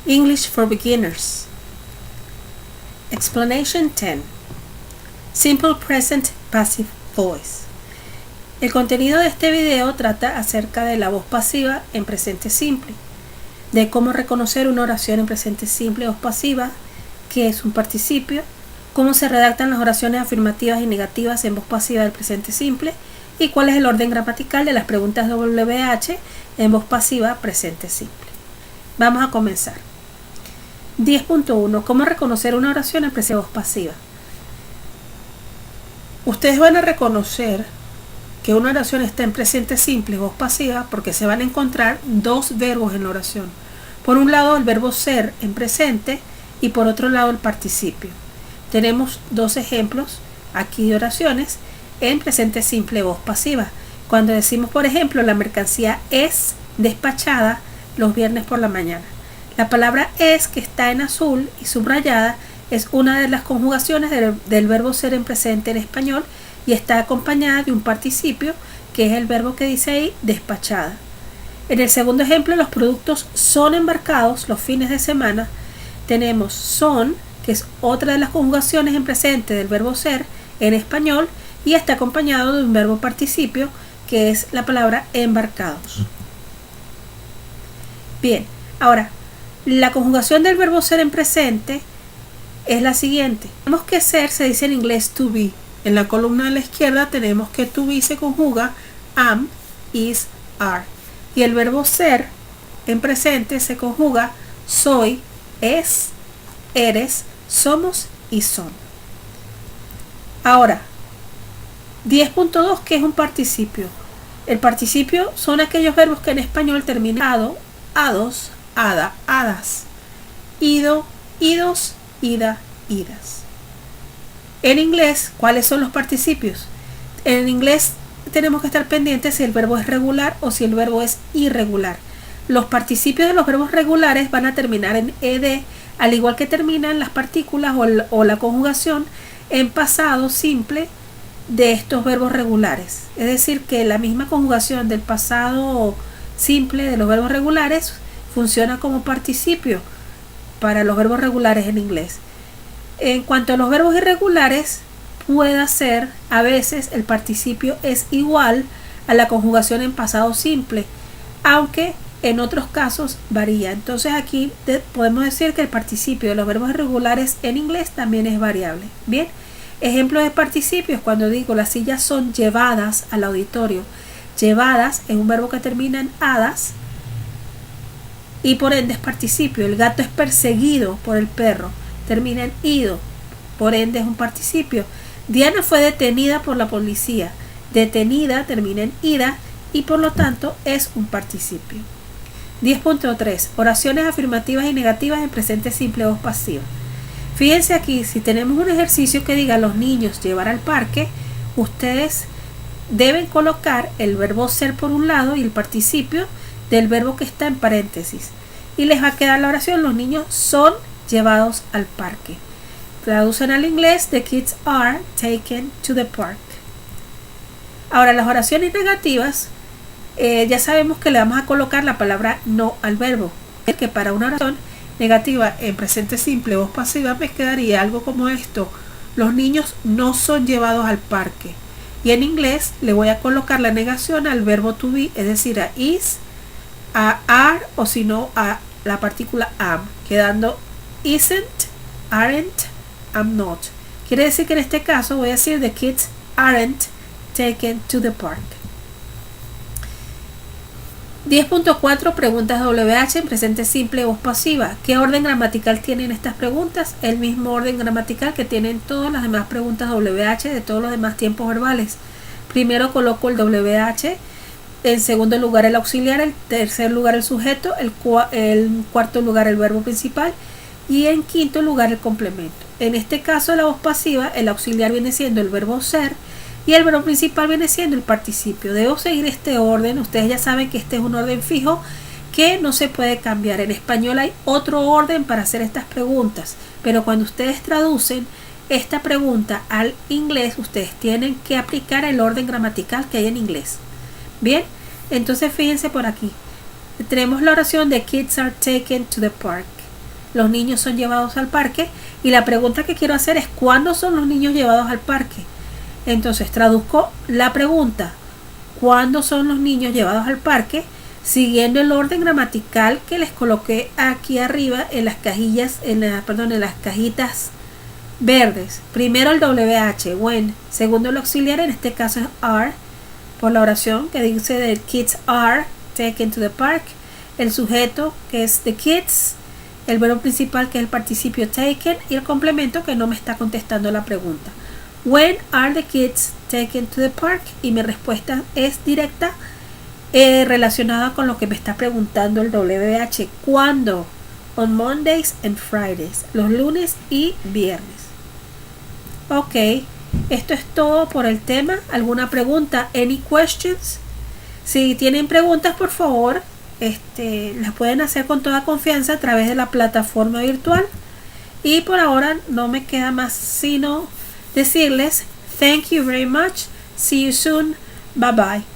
English for Beginners. Explanation 10. Simple Present Passive Voice. El contenido de este video trata acerca de la voz pasiva en presente simple, de cómo reconocer una oración en presente simple o voz pasiva, qué es un participio, cómo se redactan las oraciones afirmativas y negativas en voz pasiva del presente simple y cuál es el orden gramatical de las preguntas WH en voz pasiva presente simple. Vamos a comenzar. 10.1. ¿Cómo reconocer una oración en presente voz pasiva? Ustedes van a reconocer que una oración está en presente simple, voz pasiva, porque se van a encontrar dos verbos en la oración. Por un lado el verbo ser en presente y por otro lado el participio. Tenemos dos ejemplos aquí de oraciones en presente simple, voz pasiva. Cuando decimos, por ejemplo, la mercancía es despachada los viernes por la mañana. La palabra es, que está en azul y subrayada, es una de las conjugaciones del verbo ser en presente en español y está acompañada de un participio, que es el verbo que dice ahí, despachada. En el segundo ejemplo, los productos son embarcados los fines de semana. Tenemos son, que es otra de las conjugaciones en presente del verbo ser en español y está acompañado de un verbo participio, que es la palabra embarcados. Bien, ahora, la conjugación del verbo ser en presente es la siguiente. Tenemos que ser se dice en inglés to be. En la columna de la izquierda tenemos que to be se conjuga am, is, are. Y el verbo ser en presente se conjuga soy, es, eres, somos y son. Ahora, 10.2, ¿qué es un participio? El participio son aquellos verbos que en español terminan ado, ados, ada, hadas, ido, idos, ida, idas. En inglés, ¿cuáles son los participios? En inglés tenemos que estar pendientes si el verbo es regular o si el verbo es irregular. Los participios de los verbos regulares van a terminar en ed, al igual que terminan las partículas o la conjugación en pasado simple de estos verbos regulares. Es decir, que la misma conjugación del pasado simple de los verbos regulares funciona como participio para los verbos regulares en inglés. En cuanto a los verbos irregulares, puede ser a veces el participio es igual a la conjugación en pasado simple, aunque en otros casos varía. Entonces aquí podemos decir que el participio de los verbos irregulares en inglés también es variable. Bien, ejemplos de participios: cuando digo las sillas son llevadas al auditorio. Llevadas es un verbo que termina en hadas y por ende es participio. El gato es perseguido por el perro, termina en ido, por ende es un participio. Diana fue detenida por la policía. Detenida termina en ida y por lo tanto es un participio. 10.3. Oraciones afirmativas y negativas en presente simple voz pasiva. Fíjense aquí, si tenemos un ejercicio que diga los niños llevar al parque, ustedes deben colocar el verbo ser por un lado y el participio del verbo que está en paréntesis. Y les va a quedar la oración: los niños son llevados al parque. Traducen al inglés: the kids are taken to the park. Ahora, las oraciones negativas, ya sabemos que le vamos a colocar la palabra no al verbo. Es que para una oración negativa en presente simple voz pasiva me quedaría algo como esto: los niños no son llevados al parque. Y en inglés le voy a colocar la negación al verbo to be, es decir, a is, a are o si no a la partícula am, quedando isn't, aren't, am not. Quiere decir que en este caso voy a decir the kids aren't taken to the park. 10.4. Preguntas WH en presente simple voz pasiva. ¿Qué orden gramatical tienen estas preguntas? El mismo orden gramatical que tienen todas las demás preguntas WH de todos los demás tiempos verbales. Primero coloco el WH, en segundo lugar el auxiliar, en tercer lugar el sujeto, el cuarto lugar el verbo principal y en quinto lugar el complemento. En este caso, la voz pasiva, el auxiliar viene siendo el verbo ser y el verbo principal viene siendo el participio. Debo seguir este orden. Ustedes ya saben que este es un orden fijo que no se puede cambiar. En español hay otro orden para hacer estas preguntas, pero cuando ustedes traducen esta pregunta al inglés, ustedes tienen que aplicar el orden gramatical que hay en inglés. Bien, entonces fíjense por aquí. Tenemos la oración de kids are taken to the park. los niños son llevados al parque, y la pregunta que quiero hacer es ¿cuándo son los niños llevados al parque? Entonces traduzco la pregunta ¿cuándo son los niños llevados al parque? Siguiendo el orden gramatical que les coloqué aquí arriba en las cajillas, en las cajitas verdes. Primero el WH, when. Segundo el auxiliar, en este caso es are, por la oración que dice the kids are taken to the park. El sujeto, que es the kids. El verbo principal, que es el participio taken. Y el complemento, que no me está contestando la pregunta. When are the kids taken to the park? Y mi respuesta es directa, relacionada con lo que me está preguntando el WH. ¿Cuándo? On Mondays and Fridays. Los lunes y viernes. Ok, esto es todo por el tema. ¿Alguna pregunta? Any questions? Si tienen preguntas, por favor, las pueden hacer con toda confianza a través de la plataforma virtual. Y por ahora no me queda más sino decirles thank you very much. See you soon. Bye bye.